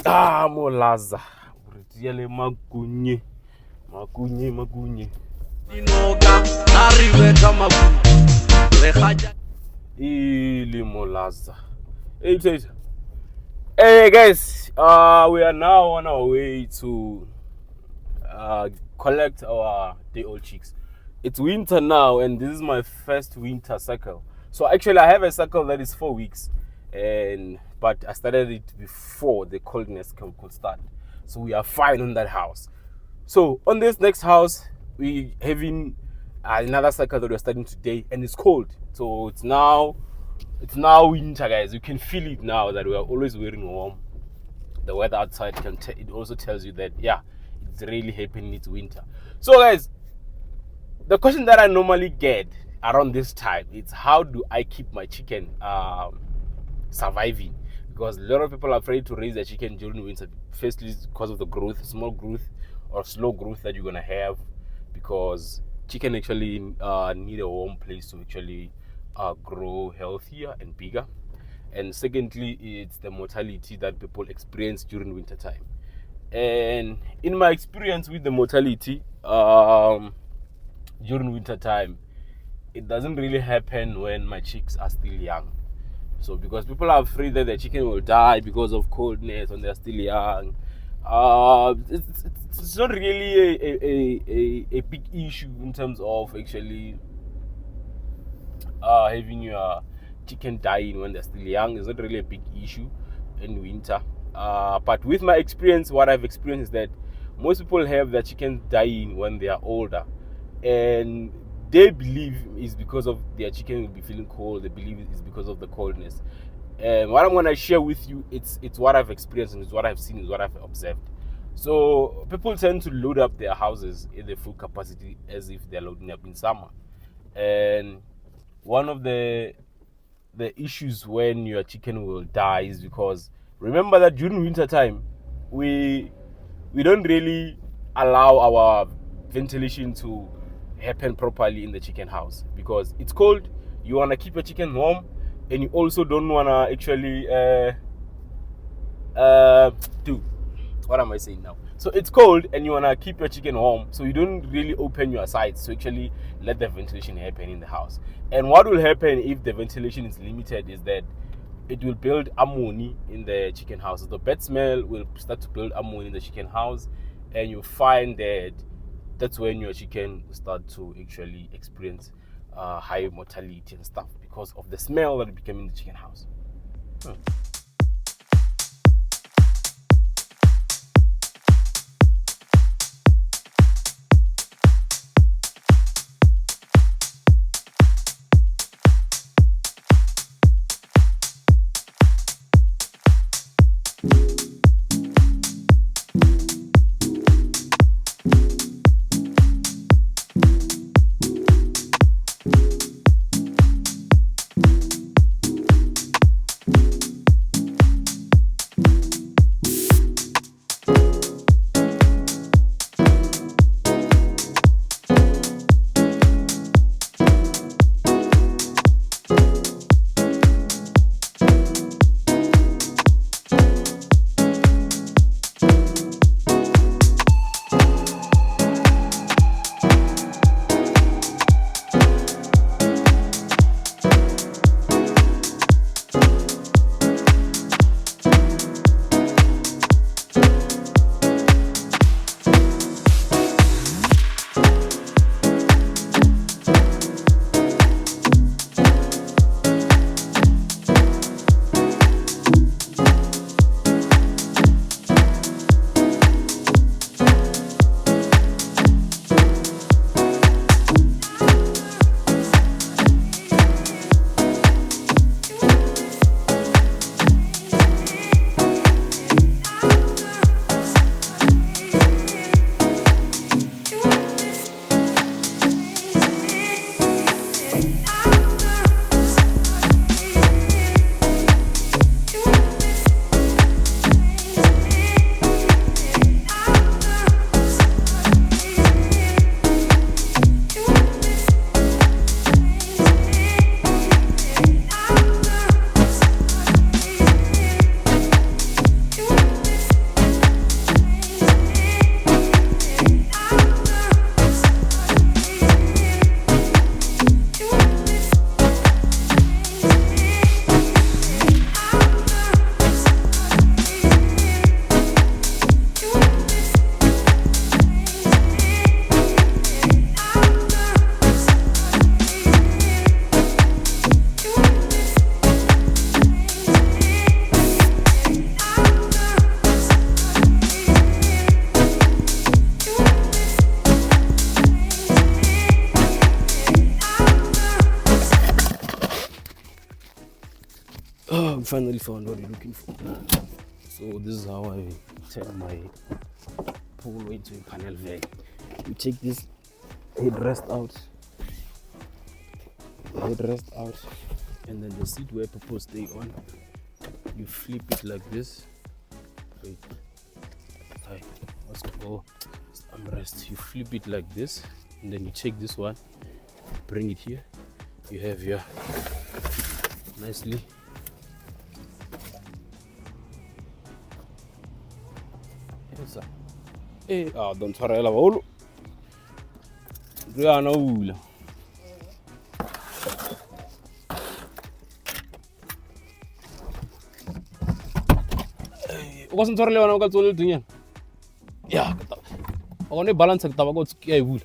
Molaza. Uritiele magunye. Magunye. Ili molaza. Hey guys, we are now on our way to collect our day-old chicks. It's winter now, and this is my first winter cycle. So actually, I have a cycle that is 4 weeks, but I started it before the coldness could start. So we are fine on that house. So on this next house, we having another cycle that we're starting today, and it's cold. So it's now winter, guys. You can feel it now that we are always wearing warm. The weather outside it also tells you that it's really happening. It's winter. So guys, the question that I normally get around this time is how do I keep my chicken surviving? Because a lot of people are afraid to raise their chicken during winter. Firstly, because of the growth, small growth or slow growth that you're gonna have, because chicken actually need a warm place to actually grow healthier and bigger. And secondly, it's the mortality that people experience during winter time. And in my experience with the mortality during winter time, it doesn't really happen when my chicks are still young. So because people are afraid that their chicken will die because of coldness when they're still young, it's not really a big issue in terms of actually having your chicken dying when they're still young. Is not really a big issue in winter. But with my experience, what I've experienced is that most people have their chickens dying when they are older, and they believe is because of their chicken will be feeling cold. They believe it's because of the coldness. And what I'm gonna share with you, it's what I've experienced and it's what I've seen, is what I've observed. So people tend to load up their houses in the full capacity as if they're loading up in summer. And one of the issues when your chicken will die is because remember that during winter time we don't really allow our ventilation to happen properly in the chicken house because it's cold. You want to keep your chicken warm, and you also don't want to actually do what am I saying now? So it's cold and you want to keep your chicken warm, so you don't really open your sides to actually let the ventilation happen in the house. And what will happen if the ventilation is limited is that it will build ammonia in the chicken house. The bad smell will start to build ammonia in the chicken house, and you find that that's when your chicken will start to actually experience high mortality and stuff because of the smell that became in the chicken house. We finally found what we're looking for. So this is how I turn my pool into a panel van. You take this headrest out, and then the seat where people stay on, you flip it like this. Wait, let's go. Armrest. You flip it like this, and then you take this one, bring it here. You have here nicely. Hey, don't worry, I'll no. Wasn't sorry, I got told you. Yeah, I want to balance it. I got to get wool.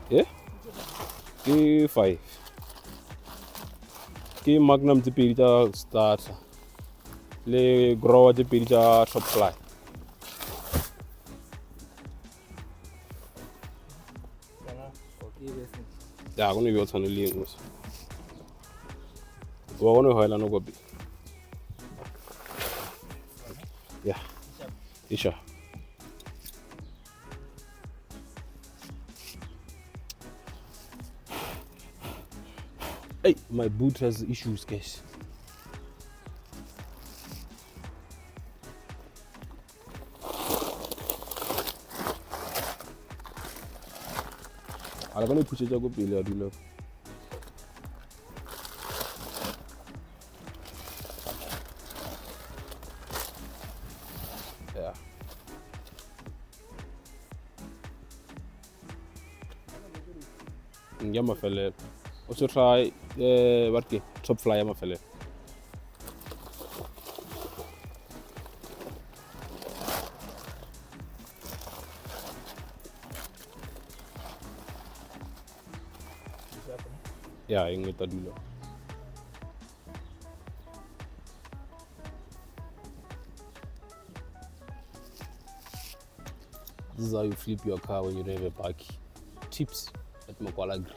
Yeah? K5. K Magnum the pizza start. Le grow the pizza top fly. Yeah, I'm going to be able to leave. We're going to hold on go. Yeah. Isha. Hey, my boot has issues, guys. I'm going to push it up. Yeah. Yama fella. Also try what top fly yama fella. Yeah, I'm going to do that. This is how you flip your car when you don't have a park. Tips at Mokwala Agri.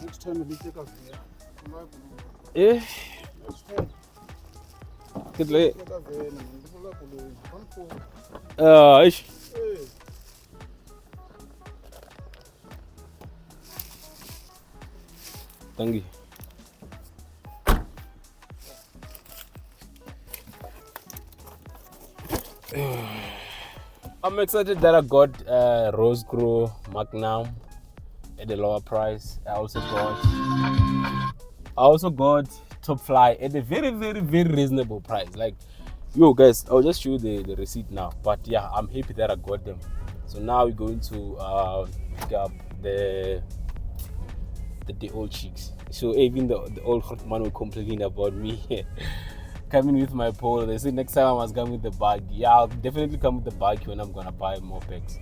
Next time we take us there. Eh? Good late. Ish. Thank you. I'm excited that I got Rose Grow Magnum at a lower price. I also got Top Fly at a very, very, very reasonable price. Like, yo guys, I'll just show you the receipt now. But yeah, I'm happy that I got them. So now we're going to pick up the old chicks. So even the old man will complain about me coming with my pole. They say next time I must come with the bag. Yeah, I'll definitely come with the bag when I'm gonna buy more packs.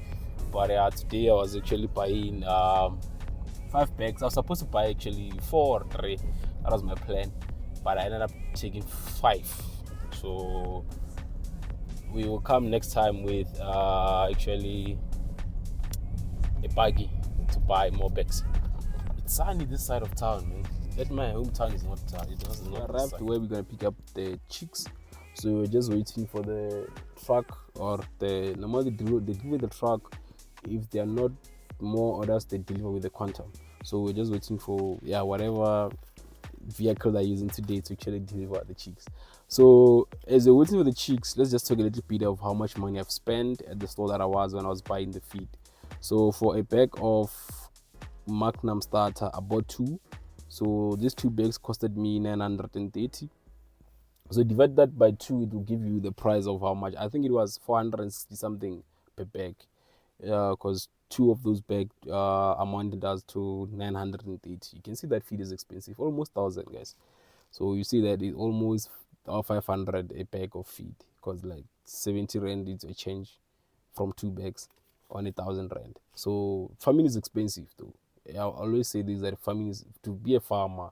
But today I was actually buying 5 packs. I was supposed to buy actually 4 or 3. That was my plan. But I ended up taking 5. So we will come next time with actually a baggie to buy more packs. It's sunny this side of town, man. That my hometown is not. It doesn't arrive to where we're gonna pick up the chicks. So we're just waiting for the truck or the normally they deliver the truck. If they are not more orders, they deliver with the quantum. So we're just waiting for whatever vehicle they're using today to actually deliver the chicks. So as we're waiting for the chicks, let's just talk a little bit of how much money I've spent at the store that I was when I was buying the feed. So for a bag of Magnum starter, I bought 2. So these 2 bags costed me 930. So divide that by 2, it will give you the price of how much. I think it was 460 something per bag. Because 2 of those bags amounted us to 930. You can see that feed is expensive, almost 1,000, guys. So you see that it's almost or 500 a bag of feed, because like 70 rand is a change from 2 bags on 1,000 rand. So farming is expensive though. I always say this, that farming is, to be a farmer,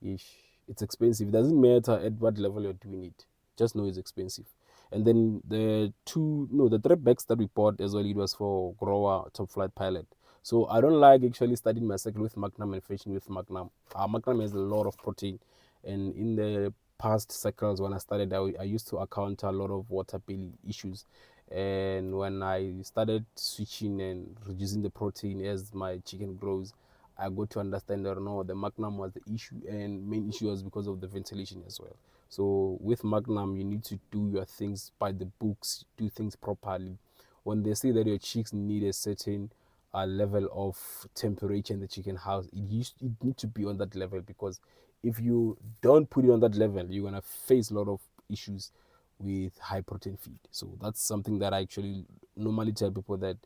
it's expensive. It doesn't matter at what level you're doing it. Just know it's expensive. And then the 3 bags that we bought as well, it was for grower top flight pilot. So I don't like actually starting my cycle with Magnum and finishing with Magnum. Magnum has a lot of protein, and in the past cycles when I started, I used to encounter a lot of water bill issues. And when I started switching and reducing the protein as my chicken grows, I got to understand that no, the Magnum was the issue, and main issue was because of the ventilation as well. So with Magnum, you need to do your things by the books, do things properly. When they say that your chicks need a certain level of temperature in the chicken house, it needs to be on that level, because if you don't put it on that level, you're gonna face a lot of issues with high protein feed. So that's something that I actually normally tell people, that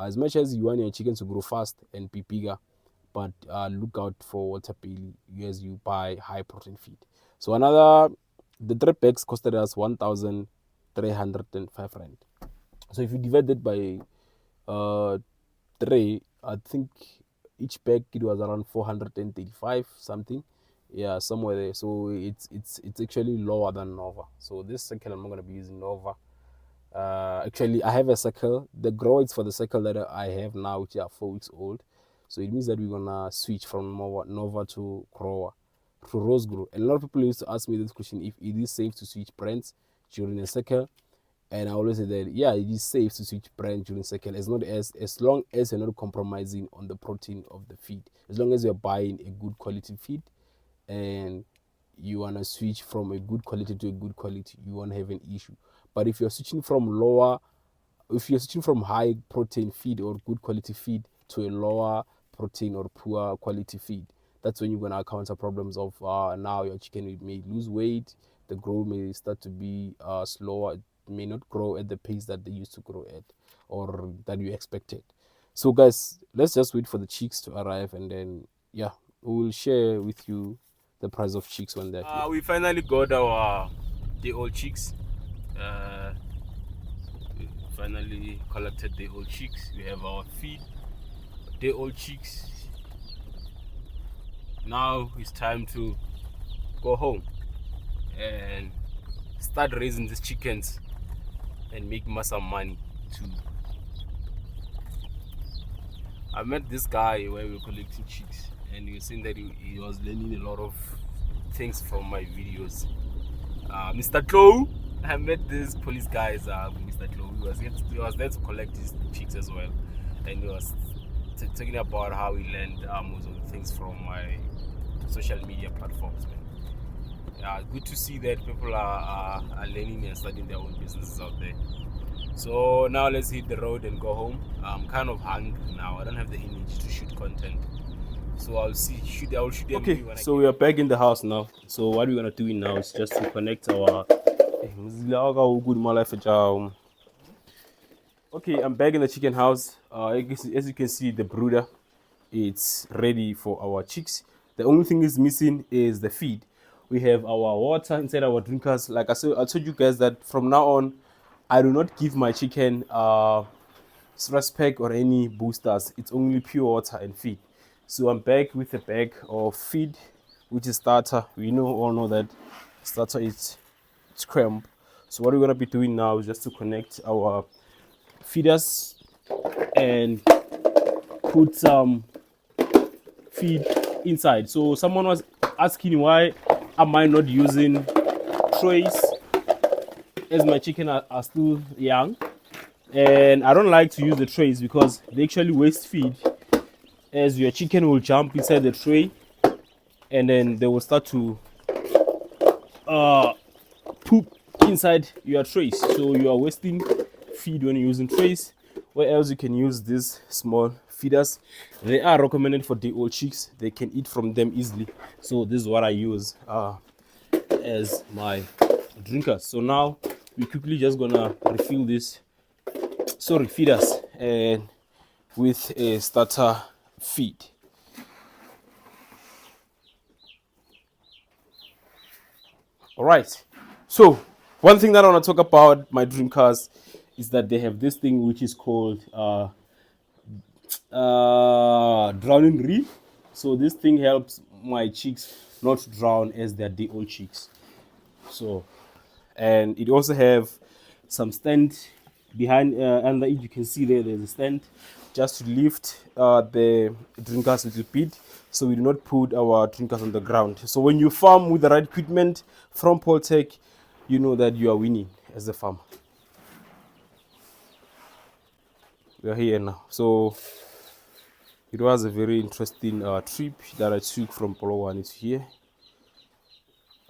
as much as you want your chickens to grow fast and be bigger, but look out for water bill as you buy high protein feed. So the 3 bags costed us 1,305 rand. So if you divide that by 3, I think each bag it was around 435 something, yeah, somewhere there. So it's actually lower than Nova. So this cycle I'm not going to be using Nova. Actually, I have a cycle. The grow is for the cycle that I have now, which are 4 weeks old. So it means that we're gonna switch from Nova to grower, to rose grow. And a lot of people used to ask me this question, if it is safe to switch brands during a cycle. And I always say that yeah, it is safe to switch brand during cycle, as long as you're not compromising on the protein of the feed. As long as you're buying a good quality feed, and you want to switch from a good quality to a good quality, you won't have an issue. But if you're switching from high protein feed or good quality feed to a lower protein or poor quality feed, that's when you're going to encounter problems of now your chicken may lose weight, the growth may start to be slower, it may not grow at the pace that they used to grow at or that you expected. So guys, let's just wait for the chicks to arrive, and then yeah, we'll share with you the price of chicks when they're here. We finally got our day-old chicks. We finally collected day-old chicks. We have our feed, day-old chicks. Now it's time to go home and start raising these chickens and make some money too. I met this guy where we were collecting chicks, and he was saying that he was learning a lot of things from my videos. Mr. Chloe, I met this police guy, Mr. Chloe. He was there to collect his chicks as well, and he was talking about how he learned most of the things from my social media platforms. Good to see that people are learning and starting their own businesses out there. So now let's hit the road and go home. I'm kind of hungry now. I don't have the energy to shoot content, so I'll shoot them. Okay, so we are back in the house now. So what we're gonna do now is just to connect our good my life. Okay, I'm back in the chicken house. As you can see, the brooder, it's ready for our chicks. The only thing is missing is the feed. We have our water inside our drinkers. Like I told you guys that from now on, I do not give my chicken stress pack or any boosters. It's only pure water and feed. So I'm back with a bag of feed, which is starter. We all know that starter is cramp. So what we're gonna be doing now is just to connect our feeders and put some feed inside. So someone was asking why am I not using trays, as my chicken are still young, and I don't like to use the trays because they actually waste feed, as your chicken will jump inside the tray and then they will start to poop inside your trays, so you are wasting feed when you're using trays. Where else you can use these small feeders. They are recommended for day-old chicks. They can eat from them easily, so this is what I use as my drinkers. So now we quickly just gonna refill this feeders and with a starter feed. All right, So one thing that I want to talk about my dream cars is that they have this thing which is called drowning reef. So this thing helps my chicks not drown as they're day old chicks. So, and it also have some stand behind under it. You can see there's a stand just to lift the drinkers a little bit, so we do not put our drinkers on the ground. So when you farm with the right equipment from Poltech, you know that you are winning as a farmer. We are here now. So it was a very interesting trip that I took from Polowani to here.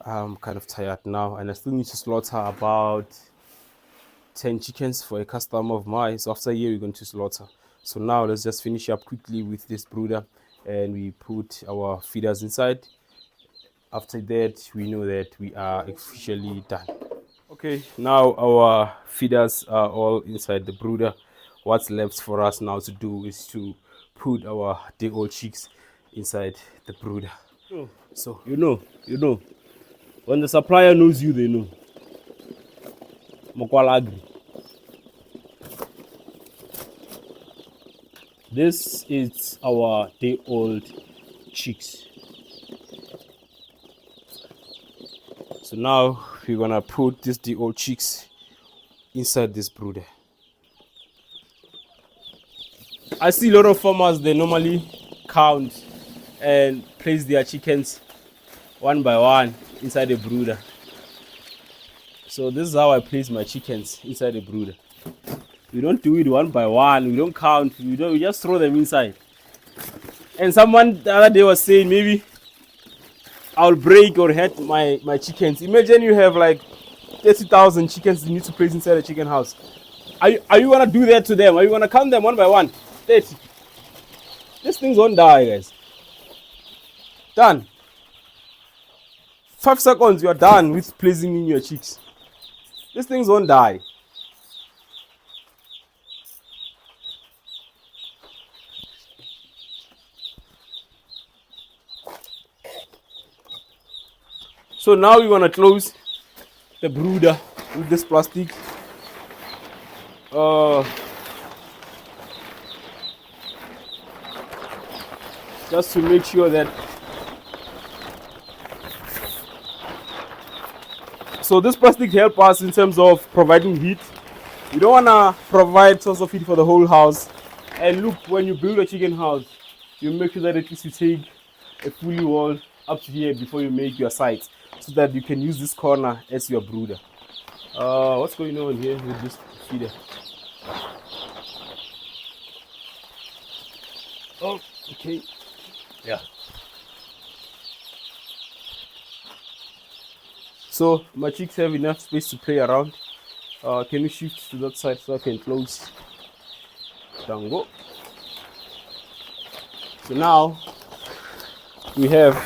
I'm kind of tired now, and I still need to slaughter about 10 chickens for a customer of mine. So after a year, we're going to slaughter. So now let's just finish up quickly with this brooder, and we put our feeders inside. After that, we know that we are officially done. Okay, now our feeders are all inside the brooder. What's left for us now to do is to put our day old chicks inside the brooder. So you know, when the supplier knows you, they know. Mokwala Agri. This is our day old chicks. So now we're gonna put these day old chicks inside this brooder. I see a lot of farmers, they normally count and place their chickens one by one inside the brooder. So this is how I place my chickens inside the brooder. We don't do it one by one, we don't count, we just throw them inside. And someone the other day was saying maybe I'll break or hurt my chickens. Imagine you have like 30,000 chickens you need to place inside a chicken house. Are you gonna do that to them? Are you gonna count them one by one? 30. These things won't die, guys. Done. 5 seconds, you are done with placing in your chicks. These things won't die. So now we want to close the brooder with this plastic. Just to make sure that. So this plastic helps us in terms of providing heat. You don't want to provide source of heat for the whole house. And look, when you build a chicken house, you make sure that at least you take a fully wall up to here before you make your sites, so that you can use this corner as your brooder. What's going on here with this feeder? Oh, okay. Yeah. So my chicks have enough space to play around. Can you shift to that side so I can close? Down go. So now we have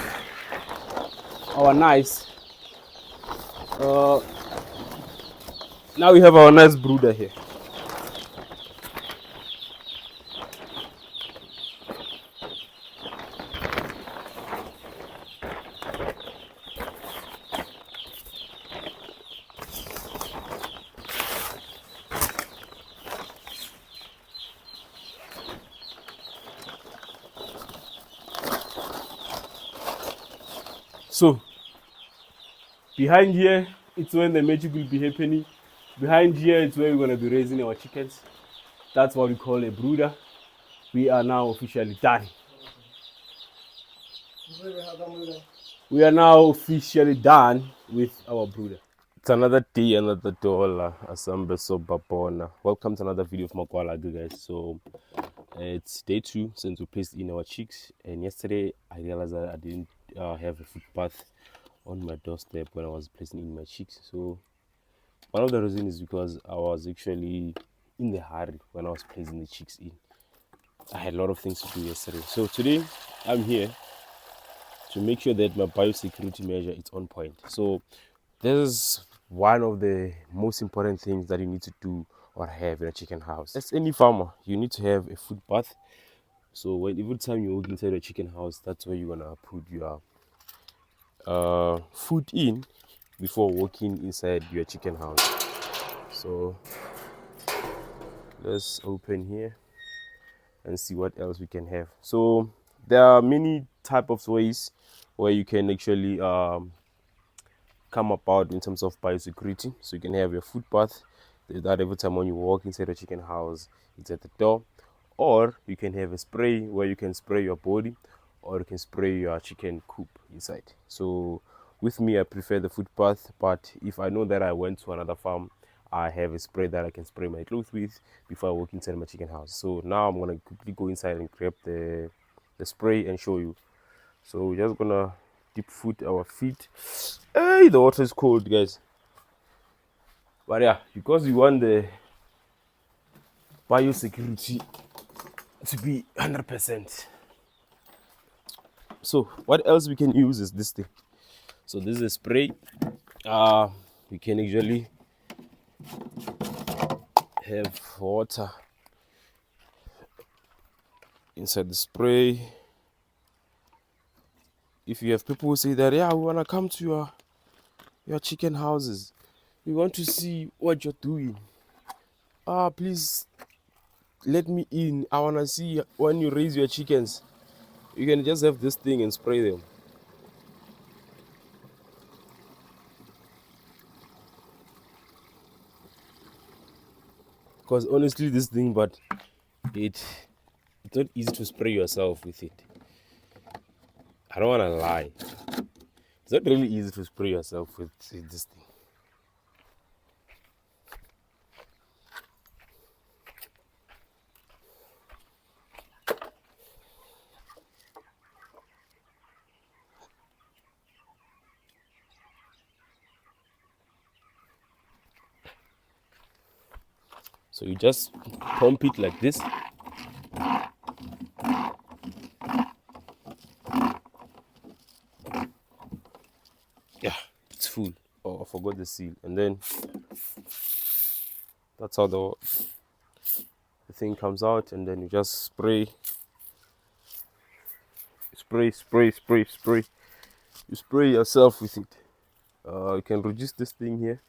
our nice brooder here. So behind here, it's when the magic will be happening. Behind here, it's where we're going to be raising our chickens. That's what we call a brooder. We are now officially done. We are now officially done with our brooder. It's another day, another dollar. Asambe so babona. Welcome to another video of Mokwala, guys. So it's day 2 since we placed in our chicks, and yesterday I realized that I didn't have a footpath on my doorstep when I was placing in my chicks. So one of the reasons is because I was actually in the hurry when I was placing the chicks in. I had a lot of things to do yesterday. So today I'm here to make sure that my biosecurity measure is on point. So this is one of the most important things that you need to do or have in a chicken house. As any farmer, you need to have a footpath. So every time you walk inside a chicken house, that's where you're gonna put your food in. before walking inside your chicken house. So let's open here and see what else we can have. So there are many type of ways where you can actually come about in terms of biosecurity. So you can have your footpath that every time when you walk inside a chicken house, it's at the door. Or you can have a spray where you can spray your body, or you can spray your chicken coop inside. So with me, I prefer the footpath, but if I know that I went to another farm, I have a spray that I can spray my clothes with before I walk inside my chicken house. So now I'm gonna quickly go inside and grab the spray and show you. So we're just gonna dip foot our feet. Hey, the water is cold, guys. But yeah, because we want the biosecurity to be 100%. So what else we can use is this thing. So this is a spray. We can actually have water inside the spray. If you have people who say that, yeah, we want to come to your chicken houses, we want to see what you're doing, please let me in, I want to see when you raise your chickens. You can just have this thing and spray them. Because honestly, this thing, but it's not easy to spray yourself with it. I don't want to lie. It's not really easy to spray yourself with this thing. So you just pump it like this. Yeah, it's full. Oh, I forgot the seal. And then that's how the thing comes out. And then you just spray. Spray. You spray yourself with it. You can reduce this thing here.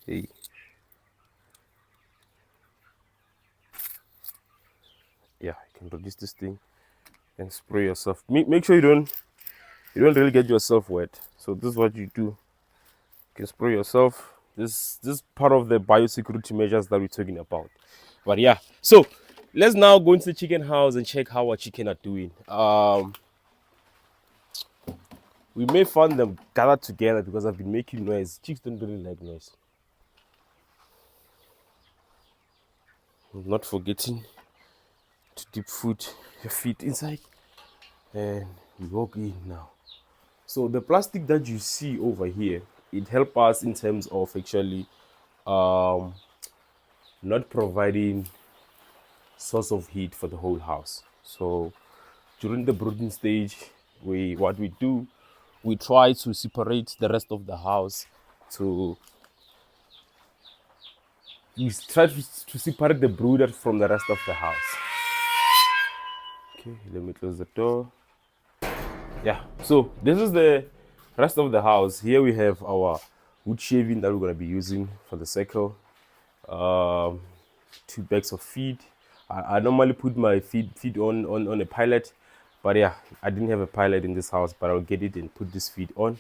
Hey. Yeah, you can reduce this thing and spray yourself. Make sure you don't really get yourself wet. So this is what you do. You can spray yourself. This is part of the biosecurity measures that we're talking about. But yeah, so let's now go into the chicken house and check how our chicken are doing. We may find them gathered together because I've been making noise. Chicks don't really like noise. I'm not forgetting to dip your feet inside, and we walk in now. So the plastic that you see over here, it helps us in terms of actually not providing source of heat for the whole house. So during the brooding stage, we try to separate the rest of the house we try to separate the brooder from the rest of the house. Okay, let me close the door. Yeah, so this is the rest of the house. Here we have our wood shaving that we're going to be using for the circle. 2 bags of feed. I normally put my feed on a pilot, but yeah, I didn't have a pilot in this house, but I'll get it and put this feed on.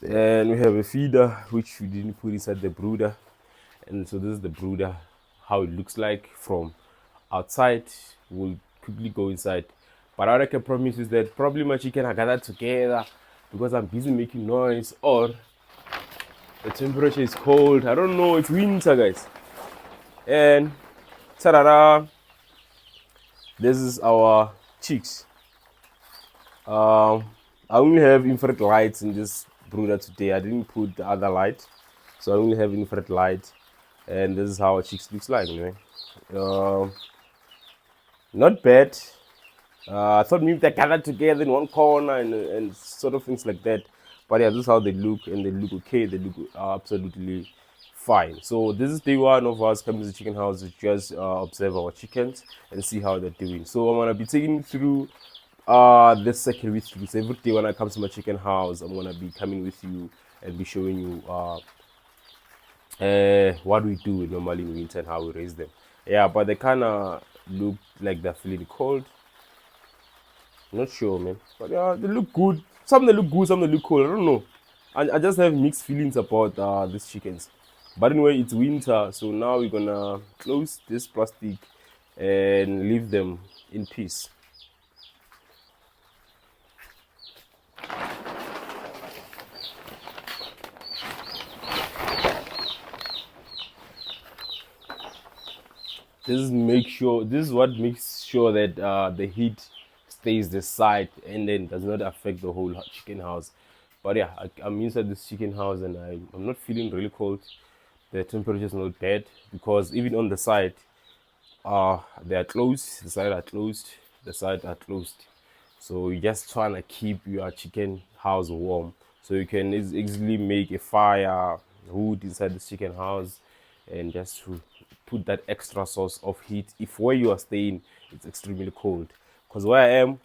And we have a feeder which we didn't put inside the brooder. And so this is the brooder, how it looks like from outside. We'll quickly go inside. But what I can promise is that probably my chicken are gathered together because I'm busy making noise, or the temperature is cold. I don't know, it's winter, guys. And ta-da-da, this is our chicks. I only have infrared lights in this brooder today. I didn't put the other light, so I only have infrared light. And this is how our chicks looks like anyway. Not bad. I thought maybe they're gathered together in one corner and sort of things like that. But yeah, this is how they look, and they look okay. They look absolutely fine. So this is day one of us coming to the chicken house to just observe our chickens and see how they're doing. So I'm gonna be taking you through the second week. So every day when I come to my chicken house, I'm gonna be coming with you and be showing you what we do normally in winter and how we raise them. Yeah, but they kind of look like they're feeling cold. Not sure, man. But yeah, they look good. Some they look good, some they look cold. I don't know. I just have mixed feelings about these chickens. But anyway, it's winter, so now we're gonna close this plastic and leave them in peace. This is what makes sure that the heat stays the side and then does not affect the whole chicken house. But yeah, I'm inside this chicken house and I'm not feeling really cold. The temperature is not bad because even on the side, they are closed. The side are closed. The side are closed. So you're just trying to keep your chicken house warm. So you can easily make a fire wood inside the chicken house and just to put that extra source of heat if where you are staying it's extremely cold. Because where I am,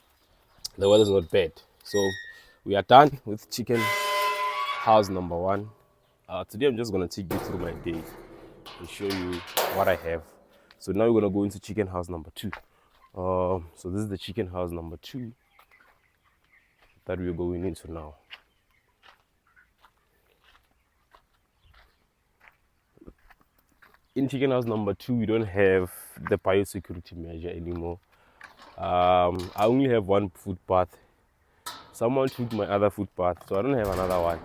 the weather is not bad. So we are done with chicken house number 1. Today I'm just gonna take you through my day and show you what I have. So now we're gonna go into chicken house number 2. So this is the chicken house number 2 that we're going into now. In chicken house number 2, we don't have the biosecurity measure anymore. I only have one food path. Someone took my other food path, so I don't have another one.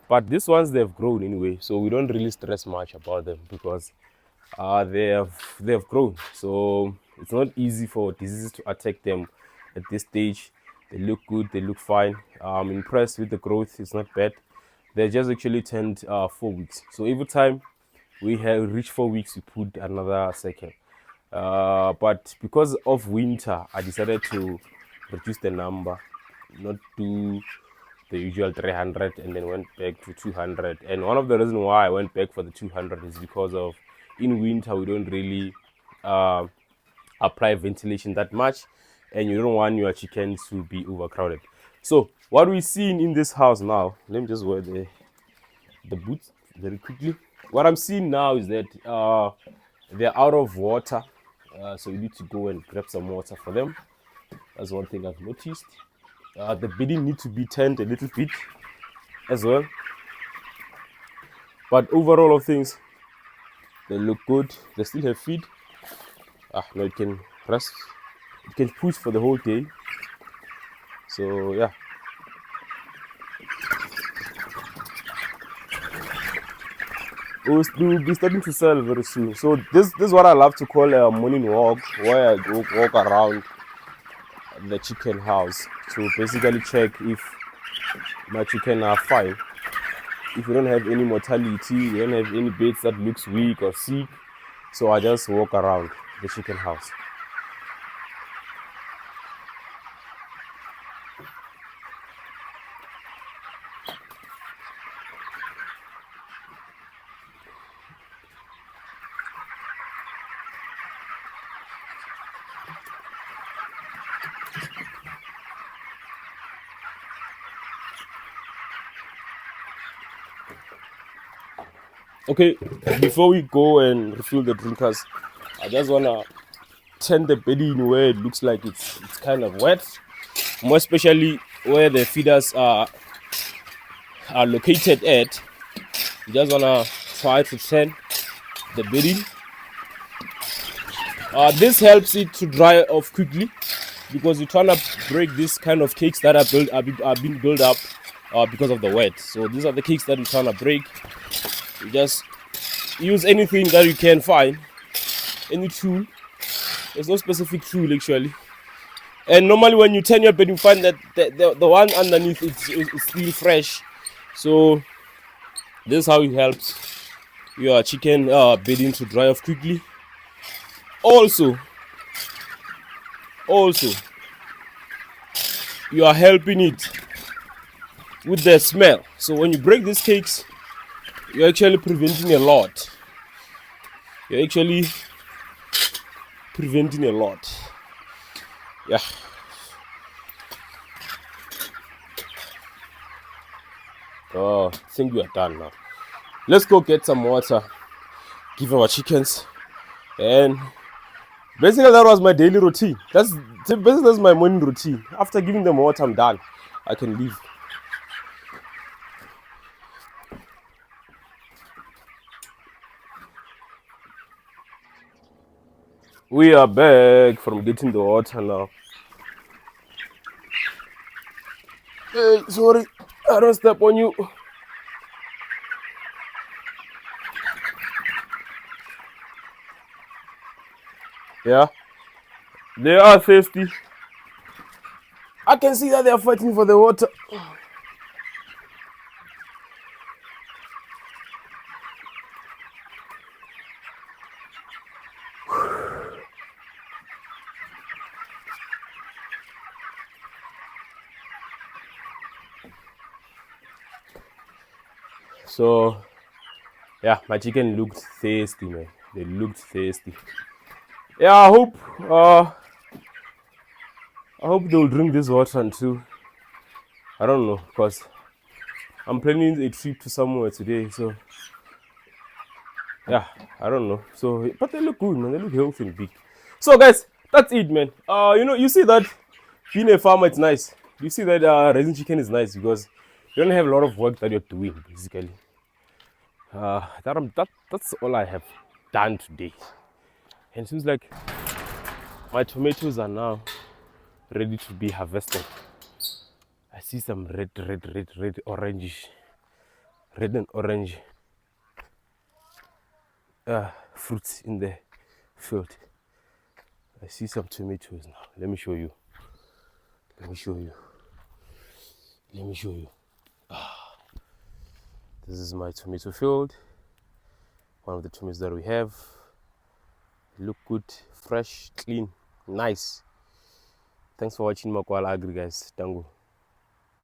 But these ones, they've grown anyway, so we don't really stress much about them because they have grown. So it's not easy for diseases to attack them at this stage. They look good, they look fine. I'm impressed with the growth, it's not bad. They just actually turned 4 weeks. So every time we have reached 4 weeks, we put another second. But because of winter, I decided to reduce the number, not do the usual 300 and then went back to 200. And one of the reasons why I went back for the 200 is because of in winter we don't really apply ventilation that much, and you don't want your chickens to be overcrowded. So what we're seeing in this house now, let me just wear the boots very quickly. What I'm seeing now is that they're out of water, so you need to go and grab some water for them. That's one thing I've noticed. The bedding needs to be turned a little bit as well, but overall of things, they look good. They still have feed. No, it can rest. It can push for the whole day. So yeah. We'll be starting to sell very soon. So this is what I love to call a morning walk, where I go walk around the chicken house to basically check if my chicken are fine. If we don't have any mortality, we don't have any birds that looks weak or sick. So I just walk around the chicken house. Okay, before we go and refill the drinkers, I just wanna turn the bedding where it looks like it's kind of wet, more especially where the feeders are located at. You just wanna try to turn the bedding. This helps it to dry off quickly because you're trying to break this kind of cakes that are being built up because of the wet. So these are the cakes that we're trying to break. You just use anything that you can find, any tool. There's no specific tool actually. And normally when you turn your bed, you find that the one underneath is still fresh. So this is how it helps your chicken bedding to dry off quickly. Also, you are helping it with the smell. So when you break these cakes, you're actually preventing a lot. Yeah. Oh, I think we are done now. Let's go get some water, give our chickens, and basically that was my daily routine. That's my morning routine. After giving them water, I'm done. I can leave. We are back from getting the water now. Hey, sorry, I don't step on you. Yeah, they are thirsty. I can see that they are fighting for the water. So, yeah, my chicken looked thirsty, man. They looked thirsty. Yeah, I hope they'll drink this water too. I don't know, because I'm planning a trip to somewhere today. So, yeah, I don't know. So, but they look good, man. They look healthy and big. So, guys, that's it, man. You see that being a farmer, it's nice. You see that raising chicken is nice because you don't have a lot of work that you're doing, basically. That's all I have done today. And it seems like my tomatoes are now ready to be harvested. I see some red, orangish, red and orange fruits in the field. I see some tomatoes now. Let me show you. Let me show you. Let me show you. This is my tomato field. One of the tomatoes that we have. Look good, fresh, clean, nice. Thanks for watching Makwala Agri, guys. Tango.